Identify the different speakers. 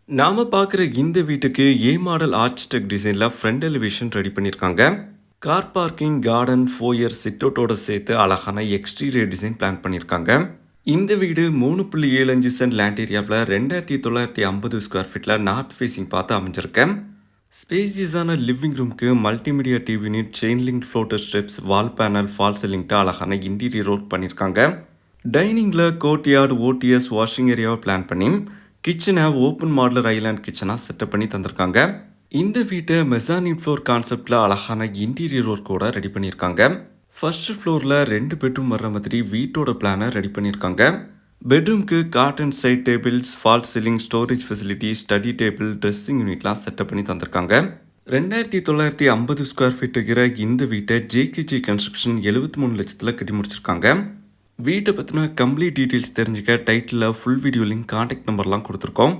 Speaker 1: நாம பார்க்குற இந்த வீட்டுக்கு ஏ மாடல் ஆர்ச்சிடெக்ட் டிசைனில் ஃப்ரண்ட் எலிவேஷன் ரெடி பண்ணியிருக்காங்க. கார் பார்க்கிங், கார்டன், ஃபோயர், சிட்டவுட்டோட சேர்த்து அழகான எக்ஸ்டீரியர் டிசைன் பிளான் பண்ணியிருக்காங்க. இந்த வீடு 3.75 சென்ட் லேண்ட் ஏரியாவில் 2950 ஸ்கொயர் ஃபீட்டில் நார்த் ஃபேஸிங் பார்த்து அமைஞ்சிருக்கு. ஸ்பேசியஸான லிவிங் ரூமுக்கு multimedia TV unit, chain link floater steps, வால் பேனல், ஃபால் சீலிங்ட்டு அழகான இன்டீரியர் ஒர்க் பண்ணியிருக்காங்க. டைனிங்கில் கோர்ட்யார்டு, ஓடிஎஸ், வாஷிங் ஏரியாவை பிளான் பண்ணி கிச்சனை ஓப்பன் மாடலர் ஐலாண்ட் கிச்சனாக செட்டப் பண்ணி தந்திருக்காங்க. இந்த வீட்டை மெசானின் ஃப்ளோர் கான்செப்டில் அழகான இன்டீரியர் ஒர்க்கோட ரெடி பண்ணியிருக்காங்க. ஃபர்ஸ்ட் ஃப்ளோரில் 2 பெட்ரூம் வர்ற மாதிரி வீட்டோட பிளானை ரெடி பண்ணியிருக்காங்க. பெட்ரூம்க்கு God and side tables, fall ceiling, storage facility, study table, dressing யூனிட்லாம் setup பண்ணி தந்திருக்காங்க. 2950 ஸ்கொயர் ஃபீட் இருக்கிற இந்த வீட்டை ஜேகேஜி கன்ஸ்ட்ரக்ஷன் 73 லட்சத்தில் கட்டி முடிச்சிருக்காங்க. வீட்டை பற்றின கம்ப்ளீட் டீட்டெயில்ஸ் தெரிஞ்சுக்க டைட்டிலில் ஃபுல் வீடியோ லிங்க், கான்டாக்ட் நம்பர்லாம் கொடுத்துருக்கோம்.